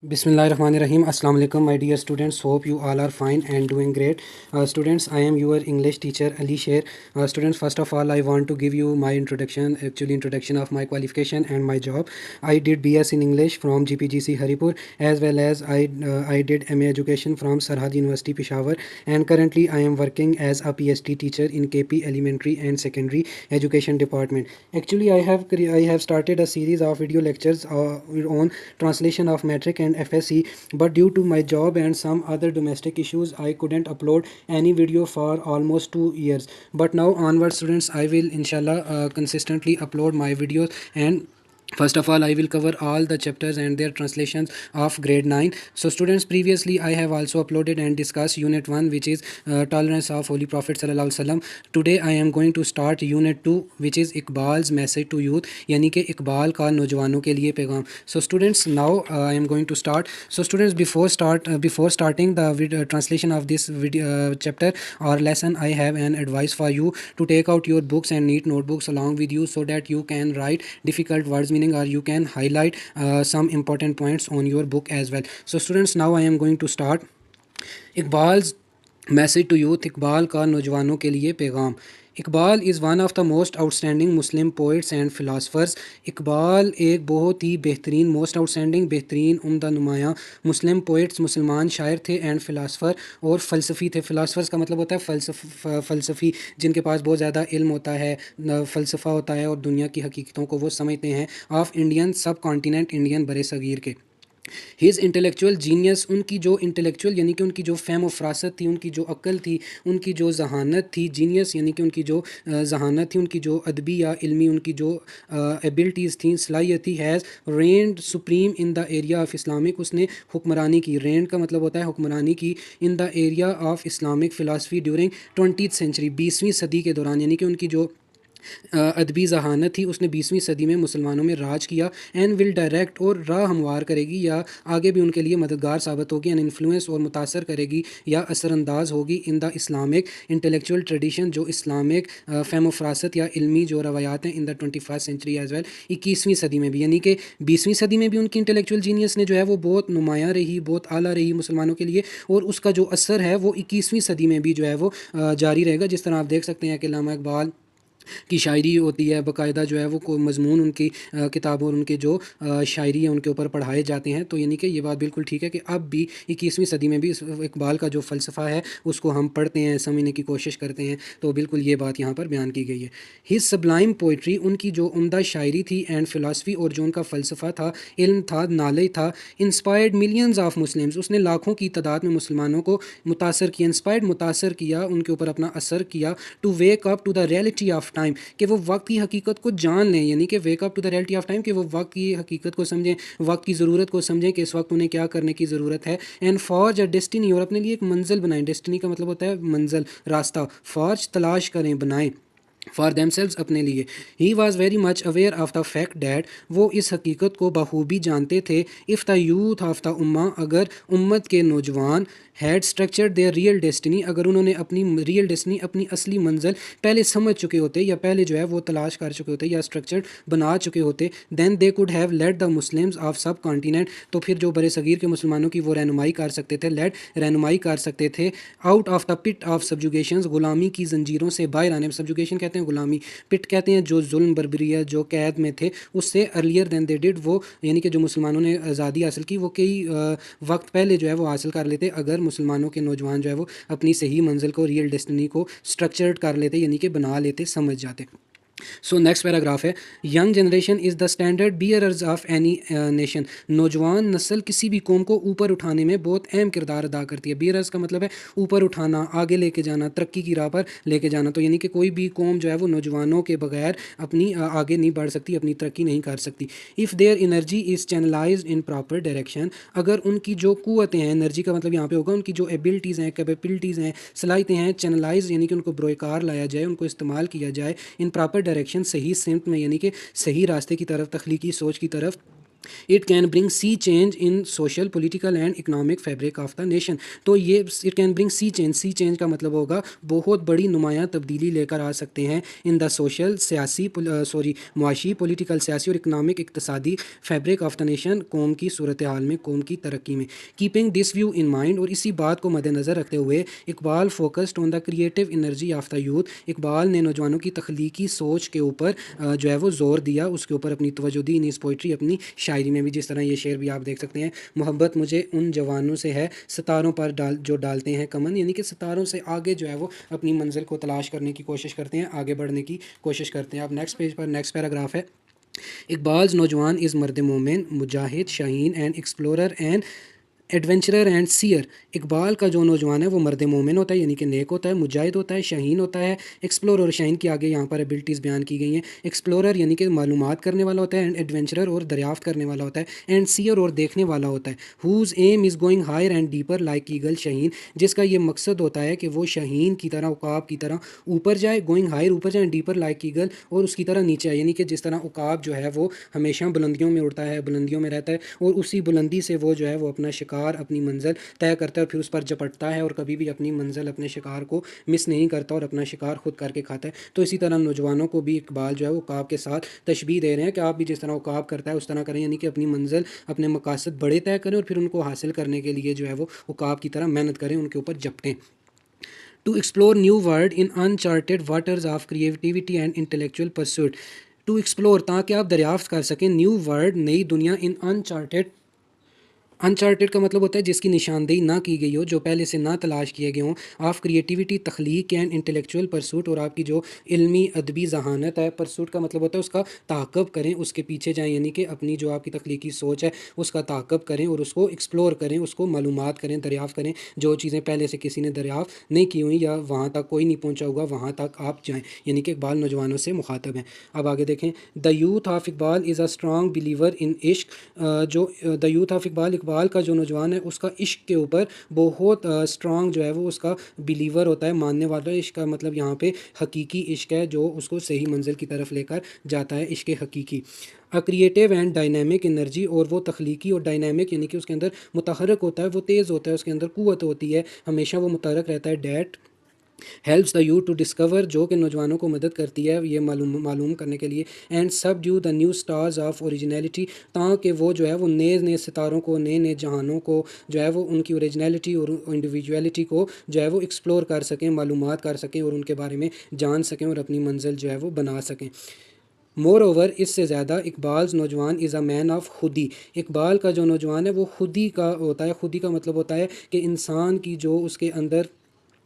Bismillahirrahmanirrahim. Assalamu alaikum, my dear students. Hope you all are fine and doing great. Students, I am your English teacher Ali Sher. Students, first of all, I want to give you my introduction of my qualification and my job. I did BS in English from GPGC Haripur, as well as I did MA Education from Sarhad University Peshawar, and currently I am working as a PhD teacher in KP Elementary and Secondary Education Department. Actually, I have started a series of video lectures on translation of metric and FSC, but due to my job and some other domestic issues, I couldn't upload any video for almost 2 years. But now onward, students, I will inshallah consistently upload my videos. And first of all, I will cover all the chapters and their translations of grade 9. So students, previously I have also uploaded and discussed unit 1, which is tolerance of Holy Prophet sallallahu alaihi wasallam. Today I am going to start unit 2, which is Iqbal's message to youth, यानी कि इकबाल का नौजवानों के लिए पैगाम. So students, now I am going to start. So students, before starting the translation of this chapter or lesson, I have an advice for you to take out your books and neat notebooks along with you, so that you can write difficult words meaning, or you can highlight some important points on your book as well. So students, now I am going to start. Iqbal's message to youth, Iqbal का नौजवानों के लिए पैगाम. Iqbal is one of the most outstanding Muslim poets and philosophers. Iqbal एक बहुत ही बेहतरीन, most outstanding, बेहतरीन, उम्दा नुमायाँ मुस्लिम पोइट्स, मुसलमान शायर थे, एंड फ़िलासफ़र और फ़लसफ़ी थे. फ़िलासफ़र्स का मतलब होता है फ़लसफ़ी, जिनके पास बहुत ज़्यादा इल्म होता है, फ़लसफ़ा होता है, और दुनिया की हकीकतों को वो समझते हैं, ऑफ इंडियन सब कॉन्टिनेंट, इंडियन बरे सग़ीर के. हिज़ इंटेलेक्चुअल जीनियस, उनकी जो इंटेलेक्चुअल यानी कि उनकी जो फ़हम व फ़रासत थी, उनकी जो अक्ल थी, उनकी जो जहानत थी, जीनियस यानी कि उनकी जो जहानत थी, उनकी जो अदबी या इल्मी उनकी जो एबिलिटीज़ थी, सलाहियत थी, has reigned supreme in the area of Islamic, उसने हुक्मरानी की. रेंड का मतलब होता है हुक्मरानी की. In the area of Islamic philosophy during 20th century, 20वीं सदी के दौरान, यानी कि उनकी जो अदबी जहानत थी, उसने 20वीं सदी में मुसलमानों में राज किया. एंड विल डायरेक्ट, और राह हमवार करेगी या आगे भी उनके लिए मददगार साबित होगी, एंड इन्फ्लुएंस और मुतासर करेगी या असरअंदाज होगी in the Islamic intellectual tradition, जो इस्लामिक फ़हम फ़रासत या इल्मी जो रवायात हैं, in the 21st century as well, 21वीं सदी में भी, यानी कि 20वीं सदी में भी उनकी इंटेलेक्चुअल जीनियस ने जो है वो बहुत नुमायाँ रही, बहुत आला रही मुसलमानों के लिए, और उसका जो असर है वो 21वीं सदी में भी जो है वो जारी रहेगा. जिस तरह आप देख सकते हैं कि अल्लामा इकबाल की शायरी होती है, बाकायदा जो है वो कोई मज़मून उनकी किताबों और उनके जो शायरी है उनके ऊपर पढ़ाए जाते हैं. तो यानी कि ये बात बिल्कुल ठीक है कि अब भी 21वीं सदी में भी इकबाल का जो फ़लसफ़ा है उसको हम पढ़ते हैं, समझने की कोशिश करते हैं. तो बिल्कुल ये बात यहाँ पर बयान की गई है. हिज सबलाइम पोइट्री, उनकी जो उम्दा शायरी थी, एंड फ़िलासफ़ी, और जो उनका फ़लसफ़ा था, इल्म था, नॉलेज था, इंस्पायर्ड मिलियंस ऑफ मुस्लिम्स, उसने लाखों की तादाद में मुसलमानों को मुतासर किया. इंस्पायर्ड, मुतासर किया, उनके ऊपर अपना असर किया. To wake up to the reality of time, कि वो वक्त की हकीकत को जान लें, यानी कि wake up to the reality of time, कि वो वक्त की हकीकत को समझें, वक्त की ज़रूरत को समझें कि इस वक्त उन्हें क्या करने की ज़रूरत है. एंड फॉर्ज अ डेस्टिनी, और अपने लिए एक मंजिल बनाएं. डेस्टिनी का मतलब होता है मंजिल, रास्ता. फॉर्ज तलाश करें, बनाएं, फॉर दैमसेल्व्स, अपने लिए. He was very much aware of the fact that, वो इस हकीकत को बखूबी जानते थे, if the youth of the ummah, अगर उम्मत के नौजवान, had structured their real destiny, अगर उन्होंने अपनी रियल डेस्टिनी, अपनी असली मंजिल पहले समझ चुके होते, या पहले जो है वो तलाश कर चुके होते, या स्ट्रक्चर्ड बना चुके होते, then they could have led the Muslims of subcontinent, तो फिर जो बड़े सगीर के मुसलमानों की वो रहनुमाई कर सकते थे, लेड रहनुमाई कर सकते थे, out of the pit of subjugation, गुलामी की जंजीरों से बाहर आने. सब्जुगेशन कहते हैं गुलामी, पिट कहते हैं जो जुल्म बर्बरिया, जो कैद में थे, उससे अर्लियर दैन दे डिड, वो यानी कि जो मुसलमानों ने आज़ादी हासिल की वो कई वक्त पहले जो है वो हासिल कर लेते, अगर मुसलमानों के नौजवान जो है वो अपनी सही मंजिल को, रियल डेस्टिनी को स्ट्रक्चर्ड कर लेते, यानी कि बना लेते, समझ जाते. सो नेक्स्ट पैराग्राफ है, young generation is the standard bearers of any nation, नौजवान नस्ल किसी भी कौम को ऊपर उठाने में बहुत अहम किरदार अदा करती है. बियरर्स का मतलब है ऊपर उठाना, आगे लेके जाना, तरक्की की राह पर लेके जाना. तो यानी कि कोई भी कौम जो है वो नौजवानों के बगैर अपनी आगे नहीं बढ़ सकती, अपनी तरक्की नहीं कर सकती. If their energy is channelise in proper direction, अगर उनकी जो क़ुव्वतें हैं, एनर्जी का मतलब यहाँ पे होगा उनकी जो एबिलिटीज़ हैं, कैपेबिलिटीज़ हैं, सलाहियतें हैं, चैनलाइज यानी कि उनको ब्रोयकार लाया जाए, उनको इस्तेमाल किया जाए, इन प्रॉपर डायरेक्शन, सही सिमत में, यानी कि सही रास्ते की तरफ, तख्लीकी सोच की तरफ, it can bring sea change in social political and economic fabric of the nation. तो ये it can bring sea change का मतलब होगा बहुत बड़ी नुमायाँ तब्दीली लेकर आ सकते हैं इन द सोशल सियासी मुआशी पॉलिटिकल सियासी और इकनॉमिक इकतसादी फैब्रिक ऑफ द नेशन, कौम की सूरत हाल में, कौम की तरक्की में। Keeping this view in mind, और इसी बात को मद्देनज़र रखते हुए Iqbal focused on the creative energy of the youth. Iqbal ने नौजवानों की तख्लीकी सोच के ऊपर जो है वो ज़ोर दिया, उसके ऊपर अपनी तवज्जो दी इन इस पोइट्री, अपनी शायरी में भी। जिस तरह ये शेर भी आप देख सकते हैं, मोहब्बत मुझे उन जवानों से है सितारों पर जो डालते हैं कमन, यानी कि सितारों से आगे जो है वो अपनी मंजिल को तलाश करने की कोशिश करते हैं, आगे बढ़ने की कोशिश करते हैं। अब नेक्स्ट पेज पर नेक्स्ट पैराग्राफ है। इकबाल्स नौजवान इज़ मर्द मोमिन मुजाहिद शाहीन and explorer and adventurer and seer. Iqbal का जो नौजवान है वो मर्द मोमिन होता है, यानी कि नेक होता है, मुजाहिद होता है, शाहीन होता है, एक्सप्लोर और शाहीन की आगे यहाँ पर एबिलिटीज़ बयान की गई हैं। एक्सप्लोरर यानी कि मालूमात करने वाला होता है, एंड एडवेंचरर और दरियाफ्त करने वाला होता है, एंड सीयर और देखने वाला होता है। Whose aim is going higher and deeper like eagle शाहीन, जिसका ये मकसद होता है कि वो शाहीन की तरह, उकाब की तरह ऊपर जाए, गोइंग हायर ऊपर जाए, डीपर लाइक ईगल और उसकी तरह नीचे आए, यानी कि जिस तरह उकाब जो है वो हमेशा बुलंदियों में उड़ता है, बुलंदियों में रहता है, और उसी बुलंदी से वो जो है वो अपना शिकार, अपनी मंजिल तय करता है और फिर उस पर झपटता है, और कभी भी अपनी मंजिल, अपने शिकार को मिस नहीं करता और अपना शिकार खुद करके खाता है। तो इसी तरह नौजवानों को भी इकबाल जो है वो उकाब के साथ तशबीह दे रहे हैं कि आप भी जिस तरह उकाब करता है उस तरह करें, यानी कि अपनी मंजिल, अपने मकासद बड़े तय करें और फिर उनको हासिल करने के लिए जो है वो उकाब की तरह मेहनत करें, उनके ऊपर झपटें। To explore new world in uncharted waters of creativity and intellectual pursuit. To explore, ताकि आप दरियाफ्त कर सकें, न्यू वर्ल्ड नई दुनिया, इन अनचार्टेड, अनचार्टेड का मतलब होता है जिसकी निशानदेही ना की गई हो, जो पहले से ना तलाश किए गए हों। ऑफ क्रिएटिविटी तख्लीक एंड इंटेलेक्चुअल परसूट, और आपकी जो इल्मी अदबी जहानत है, परसूट का मतलब होता है उसका ताक़ब करें, उसके पीछे जाएं, यानी कि अपनी जो आपकी तख्लीकी सोच है उसका ताक़ब करें और उसको एक्सप्लोर करें, उसको मालूमात करें, दरियाफ़्त करें। जो चीज़ें पहले से किसी ने दरियाफ़्त नहीं की हुई या वहाँ तक कोई नहीं पहुँचा होगा, वहाँ तक आप जाएँ, यानी कि इकबाल नौजवानों से मुखातब हैं। अब आगे देखें। The youth of Iqbal is a strong believer in इश्क। जो the youth of Iqbal, Iqbal का जो नौजवान है उसका इश्क के ऊपर बहुत स्ट्रॉन्ग जो है वो उसका बिलीवर होता है, मानने वाला। इश्क का मतलब यहाँ पे हकीकी इश्क है जो उसको सही मंजिल की तरफ लेकर जाता है, इश्क हकीकी। A creative and dynamic energy, और वो तख्लीकी और डायनामिक यानी कि उसके अंदर मुतहरक होता है, वो तेज़ होता है, उसके अंदर क़ुव्वत होती है, हमेशा वो मुतहरक रहता है। That helps the youth to discover, जो कि नौजवानों को मदद करती है ये मालूम करने के लिए। एंड सब due the new stars of originality, ताकि वो जो है वो नए नए सितारों को, नए नए जहानों को जो है वो उनकी ओरिजिनलिटी और इंडिविजुअलिटी को जो है वो एक्सप्लोर कर सकें, मालूमात कर सकें और उनके बारे में जान सकें और अपनी मंजिल जो है वो बना सकें। मोर ओवर, इससे ज़्यादा, इकबाल्स नौजवान इज़ अ मैन ऑफ खुदी। इकबाल का जो नौजवान है वो खुदी का होता है। खुदी का मतलब होता है कि इंसान की जो उसके अंदर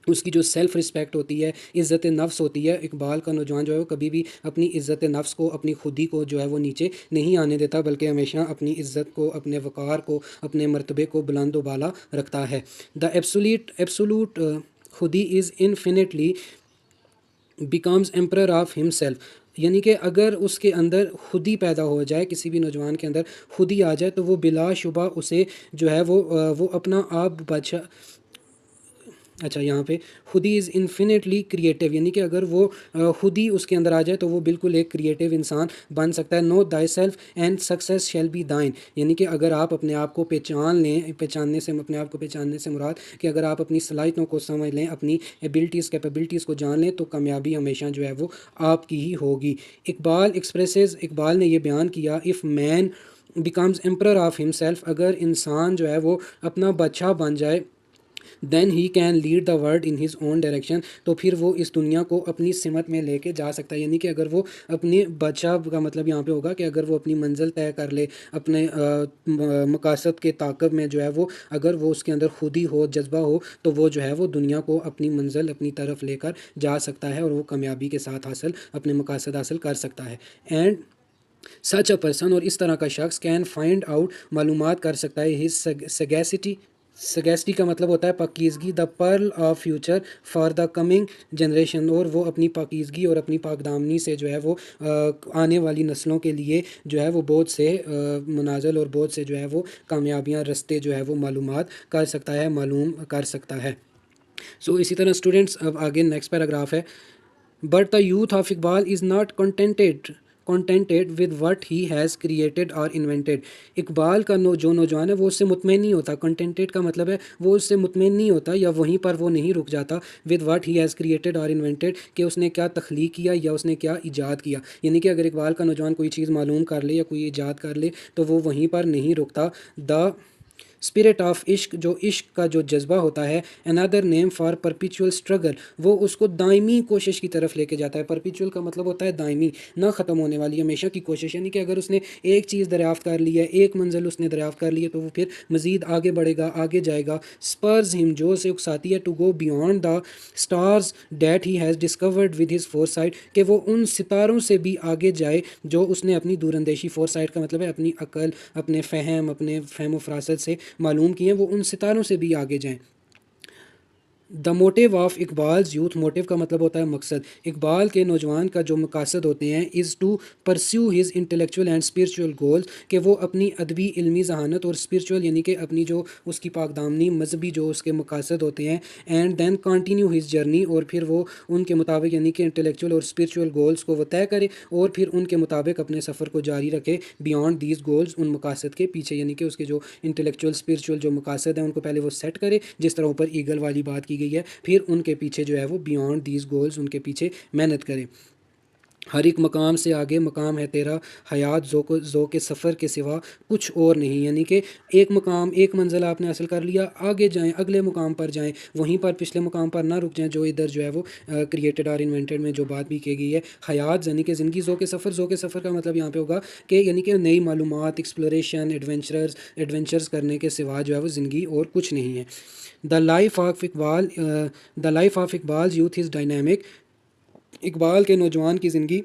उसकी जो सेल्फ़ रिस्पेक्ट होती है, इज़्ज़त नफ्स होती है। इकबाल का नौजवान जो है वो कभी भी अपनी इज़्ज़त नफ्स को, अपनी खुदी को जो है वो नीचे नहीं आने देता, बल्कि हमेशा अपनी इज़्ज़त को, अपने वक़ार को, अपने मर्तबे को बुलंद व बाला रखता है। द एब्सोल्यूट खुदी is infinitely becomes emperor of himself, यानी कि अगर उसके अंदर खुदी पैदा हो जाए, किसी भी नौजवान के अंदर खुदी आ जाए, तो वो बिलाशुबा उसे जो है वो अपना आप बादशाह, अच्छा यहाँ पे खुदी इज़ इन्फिनिटली क्रिएटिव, यानी कि अगर वो खुदी उसके अंदर आ जाए तो वो बिल्कुल एक क्रिएटिव इंसान बन सकता है। No thy self and success shall be दाइन, यानी कि अगर आप अपने आप को पहचान लें, पहचानने से, अपने आप को पहचानने से मुराद कि अगर आप अपनी सलाहियतों को समझ लें, अपनी एबिलिटीज़ कैपेबिलिटीज़ को जान लें, तो कामयाबी हमेशा जो है वो आपकी ही होगी। इकबाल ने ये बयान किया, if man becomes emperor of himself, अगर इंसान जो है वो अपना बादशाह बन जाए, then he can lead the world in his own direction, तो फिर वो इस दुनिया को अपनी सिमत में लेके जा सकता है। यानी कि अगर वो अपने बादशाह का मतलब यहाँ पे होगा कि अगर वो अपनी मंजिल तय कर ले, अपने मकासद के ताक़ब में जो है वो, अगर वो उसके अंदर खुदी हो, जज्बा हो, तो वो जो है वो दुनिया को अपनी मंजिल, अपनी तरफ लेकर जा सकता है और वो कामयाबी के साथ अपने मकासद हासिल कर सकता है। एंड सच अ पर्सन, और इस तरह का शख्स, कैन फाइंड आउट, मालूमात कर सकता है, हिज सगैसिटी, सगेस्टी का मतलब होता है पाकीज़गी, the pearl of future for the coming generation, और वो अपनी पाकीज़गी और अपनी पाकदामनी से जो है वो आने वाली नस्लों के लिए जो है वो बहुत से मनाजिल और बहुत से जो है वो कामयाबियाँ, रास्ते जो है वो मालूमात कर सकता है, मालूम कर सकता है। सो इसी तरह स्टूडेंट्स, अब आगे नेक्स्ट पैराग्राफ है। But the youth of Iqbal is not contented contented with what he has created or invented। Iqbal का जो नौजवान है वो उससे मुतमईन नहीं होता। contented का मतलब है वो उससे मुतमईन नहीं होता या वहीं पर वो नहीं रुक जाता with what he has created or invented, कि उसने क्या तख्लीक किया या उसने क्या ईजाद किया। यानी कि अगर इकबाल का नौजवान कोई चीज़ मालूम कर ले या कोई ईजाद कर ले तो वो वहीं पर नहीं रुकता। द स्पिरिट ऑफ इश्क, जो इश्क का जो जज्बा होता है, another name for perpetual struggle, वो उसको दायमी कोशिश की तरफ लेके जाता है। परपिचुअल का मतलब होता है दायमी, ना ख़त्म होने वाली, हमेशा की कोशिश। यानी कि अगर उसने एक चीज़ दरियाफ़्त कर ली है, एक मंजिल उसने दरियाफ़्त कर ली है, तो वो फिर मज़ीद आगे बढ़ेगा, आगे जाएगा। स्पर्स हिम, जो से उकसाती है, to go beyond the stars that he has discovered with his foresight, कि वो उन सितारों से भी आगे जाए जो उसने अपनी दूरंदेशी, फोरसाइट का मतलब है अपनी अकल, अपने फ़हम, अपने फ़हम फरासत से मालूम किए, वो उन सितारों से भी आगे जाएं। The motive of Iqbal's youth, motive का मतलब होता है मकसद। इकबाल के नौजवान का जो मकासद होते हैं, is to pursue his intellectual and spiritual goals, कि वो अपनी अदबी, इल्मी जहानत और स्पिरिचुअल यानी कि अपनी जो उसकी पाकदामनी, मजहबी जो उसके मकासद होते हैं, and then continue his journey, और फिर वो उनके मुताबिक यानी कि इंटेलेक्चुअल और स्पिरिचुअल गोल्स को वो तय करे और फिर उनके मुताबिक अपने सफ़र को जारी रखे। बियॉन्ड दीज गोल्स, उन मकासद के पीछे, यानी कि उसके जो इंटेलेक्चुअल स्पिरिचुअल जो मकासद हैं उनको पहले वो सेट करे, जिस तरह ऊपर ईगल वाली बात की गई है, फिर उनके पीछे जो है वो बियॉन्ड दीज गोल्स, उनके पीछे मेहनत करें। हर एक मकाम से आगे मकाम है तेरा, हयात ज़ो के सफ़र के सिवा कुछ और नहीं। यानी कि एक मकाम, एक मंजिल आपने हासिल कर लिया, आगे जाएं, अगले मुकाम पर जाएं, वहीं पर पिछले मुकाम पर ना रुक जाएं, जो इधर जो है वो क्रिएटेड और इन्वेंटेड में जो बात भी की गई है। हयात यानी कि ज़िंदगी, ज़ो के सफ़र का मतलब यहाँ पे होगा कि यानी कि नई मालूमात, एक्सप्लोरेशन, एडवेंचर्स करने के सिवा जो है वो ज़िंदगी और कुछ नहीं है। The life of Iqbal youth is dynamic, Iqbal के नौजवान की ज़िंदगी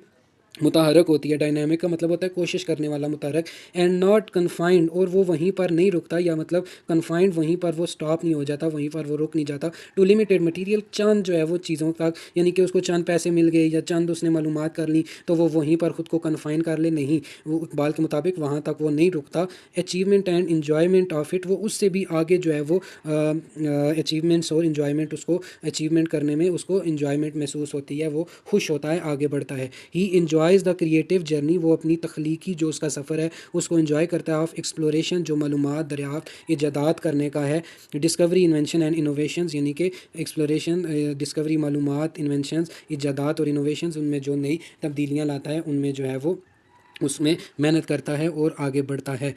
मुतहरक होती है। डायनामिक का मतलब होता है कोशिश करने वाला, मुतहरक। एंड नॉट कन्फाइंड, और वो वहीं पर नहीं रुकता, या मतलब कन्फाइंड, वहीं पर वो स्टॉप नहीं हो जाता, वहीं पर वो रुक नहीं जाता। टू लिमिटेड मटीरियल, चंद जो है वो चीज़ों तक, यानी कि उसको चंद पैसे मिल गए या चंद उसने मालूमात कर ली तो वो वहीं पर ख़ुद को कन्फाइन कर ले, नहीं, वो इकबाल के मुताबिक वहाँ तक वो नहीं रुकता। Achievement and enjoyment of it, वो उससे भी आगे जो है वो अचीवमेंट्स और इन्जॉयमेंट, उसको अचीवमेंट करने में उसको इन्जॉयमेंट महसूस होती है, वो खुश होता है, आगे बढ़ता है। ही इन्जॉयज़ द क्रिएटिव जर्नी, वो अपनी तख्लीकी जो उसका सफ़र है उसको इन्जॉय करता है। ऑफ एक्सप्लोरेशन, जो मालूमात, दरियाफ्त, इजादात करने का है। डिस्कवरी, इन्वेंशन एंड इनोवेशंस, यानी कि एक्सप्लोरेशन, डिस्कवरी, मालूमात, इन्वेंशंस, इजादात और इनोवेशंस, उनमें जो नई तब्दीलियाँ लाता है, उनमें जो है वो उसमें मेहनत करता है और आगे बढ़ता है।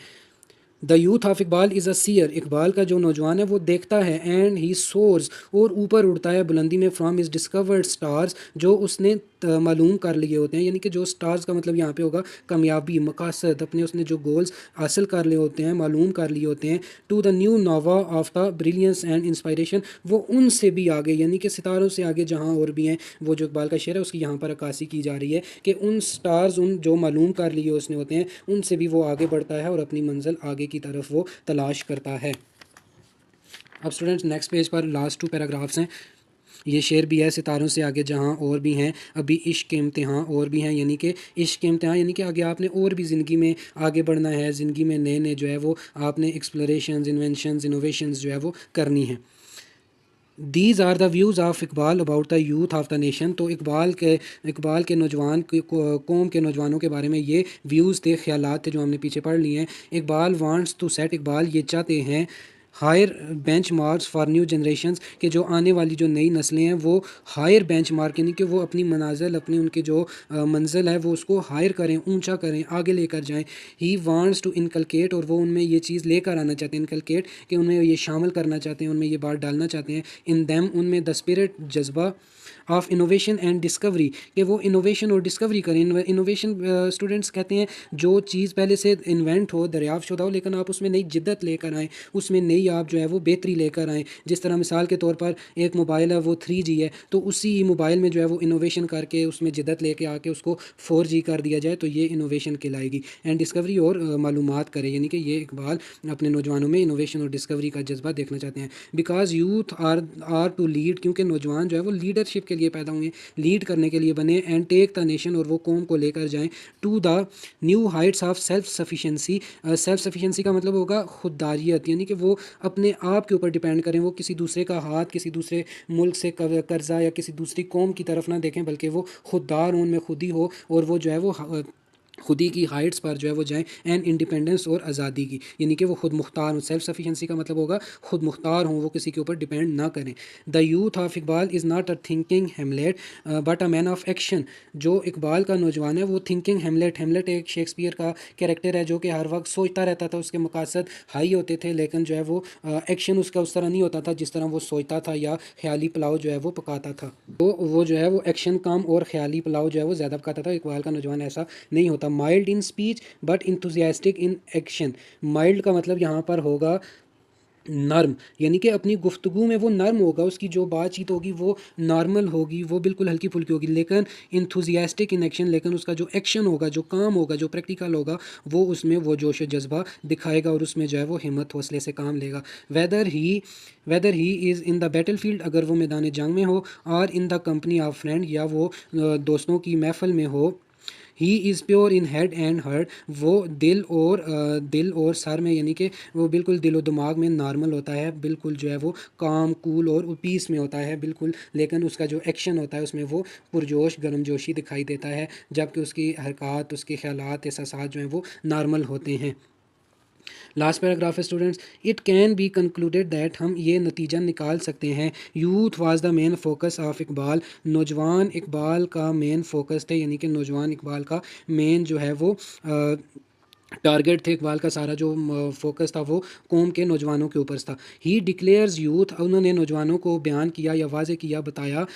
The youth of Iqbal is a seer, Iqbal का जो नौजवान है वो देखता है। एंड ही सोर्स, और ऊपर उड़ता है बुलंदी में, फ्राम इज़ डिस्कवर्ड स्टार्स, जो उसने मालूम कर लिए होते हैं। यानी कि जो स्टार्स का मतलब यहाँ पे होगा कामयाबी, मकासद, अपने उसने जो गोल्स हासिल कर लिए होते हैं, मालूम कर लिए होते हैं। To the new nova of the brilliance and inspiration, वो उनसे भी आगे, यानी कि सितारों से आगे जहाँ और भी हैं, वो जो इकबाल का शेर है उसकी यहाँ पर अक्कासी की जा रही है कि उन स्टार्स, उन जो मालूम कर लिए उसने होते हैं, उनसे भी वो आगे बढ़ता है और अपनी मंजिल आगे की तरफ वो तलाश करता है। अब स्टूडेंट्स नेक्स्ट पेज पर लास्ट 2 पैराग्राफ्स हैं। ये शेर भी है, सितारों से आगे जहाँ और भी हैं, अभी इश्क के इम्तिहान और भी हैं। यानी कि इश्क के इम्तिहान, यानी कि आगे आपने और भी ज़िंदगी में आगे बढ़ना है, ज़िंदगी में नए नए जो है वो आपने एक्सप्लोरेशंस, इन्वेंशंस, इनोवेशंस जो है वो करनी है। These are the views of Iqbal about the youth of the nation, तो इकबाल के नौजवान कौम के नौजवानों के बारे में ये व्यूज़ थे, ख्यालात थे जो हमने पीछे पढ़ लिए हैं। Iqbal wants to set, Iqbal ये चाहते हैं higher benchmarks for new generations, के जो आने वाली जो नई नस्लें हैं वो हायर बेंच मार्क, यानी कि वो अपनी मनाजिल, अपनी उनकी जो मंजिल है वो उसको हायर करें, ऊंचा करें, आगे लेकर जाएं। ही वांट्स टू इनकलकेट, और वो उनमें ये चीज़ लेकर आना चाहते हैं, इनकलकेट, कि उनमें ये शामिल करना चाहते हैं, उनमें ये बात डालना चाहते हैं। इन दैम, उनमें, द स्पिरिट, जज्बा, ऑफ इनोवेशन एंड डिस्कवरी, कि वो इनोवेशन और डिस्कवरी करें। इनोवेशन स्टूडेंट्स कहते हैं जो चीज़ पहले से इन्वेंट हो, दरियाफ्त शुदा हो, लेकिन आप उसमें नई जिद्दत लेकर आएँ, उसमें नई आप जो है वो बेहतरी लेकर आएँ। जिस तरह मिसाल के तौर पर एक मोबाइल है वो 3G है, तो उसी मोबाइल में जो है वो इनोवेशन करके उसमें जिद्दत लेके आके उसको 4G कर दिया जाए, तो ये इनोवेशन कहलाएगी। एंड डिस्कवरी, और मालूमात करें, यानी कि ये इकबाल अपने नौजवानों में इनोवेशन और डिस्कवरी का जज्बा देखना चाहते हैं। Because youth are to lead, क्योंकि नौजवान जो है वो लीडरशिप के लिए पैदा हुए, लीड करने के लिए बने। एंड टेक द नेशन, और वो कौम को लेकर जाएं to the new heights of self sufficiency. Self sufficiency का मतलब होगा खुददारियत, यानी कि वो अपने आप के ऊपर डिपेंड करें, वो किसी दूसरे का हाथ, किसी दूसरे मुल्क से कर्जा या किसी दूसरी कौम की तरफ ना देखें, बल्कि वो खुददार हों, उनमें खुदी हो, और वो जो है वो खुदी की हाइट्स पर जो है वो जाएँ एंड इंडिपेंडेंस और आज़ादी की, यानी कि वो खुद मुख्तार हों। सेल्फ सफिशिएंसी का मतलब होगा खुद मुख्तार हों, वो किसी के ऊपर डिपेंड ना करें। The youth of Iqbal is not a thinking Hamlet but a man of action. जो इकबाल का नौजवान है वो थिंकिंग हेमलेट, हेमलेट एक शेक्सपियर का कैरेक्टर है जो कि हर वक्त सोचता रहता था, उसके मकासद हाई होते थे, लेकिन जो है वो एक्शन उसका उस तरह नहीं होता था जिस तरह वो सोचता था या ख्याली पुलाव जो है वो पकाता था। तो वो जो है वो एक्शन कम और ख्याली पुलाव जो है वो ज़्यादा पकाता था। इकबाल का नौजवान ऐसा नहीं होता। Mild in speech but enthusiastic in action. Mild का मतलब यहाँ पर होगा नर्म, यानी कि अपनी गुफ्तगू में वो नर्म होगा, उसकी जो बातचीत होगी वो नॉर्मल होगी, वो बिल्कुल हल्की फुल्की होगी, लेकिन इंथुजियास्टिक इन एक्शन, लेकिन उसका जो एक्शन होगा, जो काम होगा, जो प्रैक्टिकल होगा, वो उसमें वो जोश जज्बा दिखाएगा और उसमें जो है वो हिम्मत हौसले से काम लेगा। Weather he is in the battle field, अगर वो मैदान जंग में हो, और in the company of friend, या वो दोस्तों की महफिल में हो। He is pure in head and heart, वो दिल और सर में, यानी कि वो बिल्कुल दिलो दिमाग में नॉर्मल होता है, बिल्कुल जो है वो काम कूल और पीस में होता है बिल्कुल, लेकिन उसका जो एक्शन होता है उसमें वो पुरजोश गर्मजोशी दिखाई देता है, जबकि उसकी हरकत, उसके ख्यालात, एहसासात जो हैं वो नॉर्मल होते हैं। लास्ट पैराग्राफ है students, it can be concluded that, हम ये नतीजा निकाल सकते हैं, youth was the main focus of Iqbal, नौजवान इकबाल का मेन फोकस थे, यानी कि नौजवान इकबाल का मेन जो है वो टारगेट थे, इकबाल का सारा जो फोकस था वो कौम के नौजवानों के ऊपर था। ही डिक्लेयर्स यूथ, उन्होंने नौजवानों को बयान किया या वाजे किया, बताया,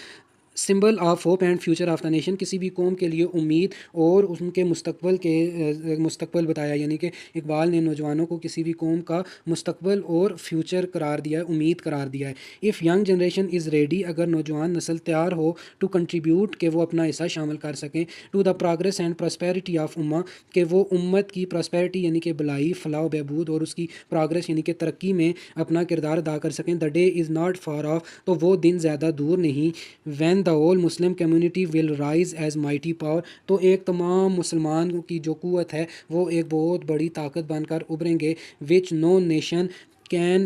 symbol of hope and future of the nation, किसी भी कौम के लिए उम्मीद और उनके मुस्तकबल बताया, यानी कि इकबाल ने नौजवानों को किसी भी कौम का मुस्तकबल और फ्यूचर करार दिया है, उम्मीद करार दिया है। If young generation is ready, अगर नौजवान नस्ल तैयार हो, टू कंट्रीब्यूट, के वो अपना हिस्सा शामिल कर सकें, to the progress and prosperity of ummah, के वो उम्मत की प्रॉस्पेरिटी यानी कि भलाई, फलाह बहबूद और उसकी प्रोग्रेस यानी कि तरक्की में अपना किरदार अदा कर सकें। The day is not far off, तो वो दिन ज़्यादा दूर नहीं, when the whole Muslim community will rise as mighty power, तो एक तमाम मुसलमान की जो कुव्वत है वो एक बहुत बड़ी ताकत बनकर उभरेंगे, which no nation can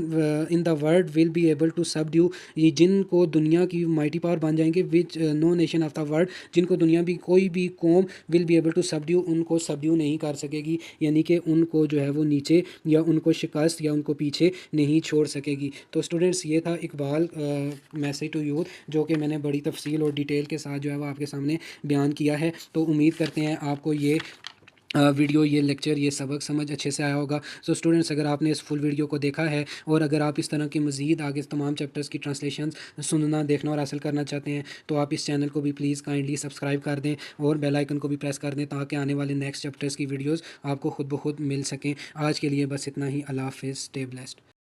in the world will be able to subdue, ये जिनको दुनिया की माइटी पावर बन जाएंगे, which no nation of the world, जिनको दुनिया भी कोई भी कौम will be able to subdue, उनको सबड्यू नहीं कर सकेगी, यानी कि उनको जो है वो नीचे या उनको शिकस्त या उनको पीछे नहीं छोड़ सकेगी। तो स्टूडेंट्स ये था इकबाल मैसेज टू यूथ, जो कि मैंने बड़ी तफसील और डिटेल के साथ जो है वो आपके सामने बयान किया है। तो उम्मीद करते हैं आपको ये वीडियो, ये लेक्चर, ये सबक समझ अच्छे से आया होगा। सो स्टूडेंट्स, अगर आपने इस फुल वीडियो को देखा है और अगर आप इस तरह की मज़ीद आगे तमाम चैप्टर्स की ट्रांसलेशन सुनना, देखना और हासिल करना चाहते हैं, तो आप इस चैनल को भी प्लीज़ काइंडली सब्सक्राइब कर दें और बेल आइकन को भी प्रेस कर दें, ताकि आने वाले नेक्स्ट चैप्टर्स की वीडियोज़ आपको खुद ब खुद मिल सकें। आज के लिए बस इतना ही। अल्लाह हाफ़िज़, स्टे ब्लेस्ड।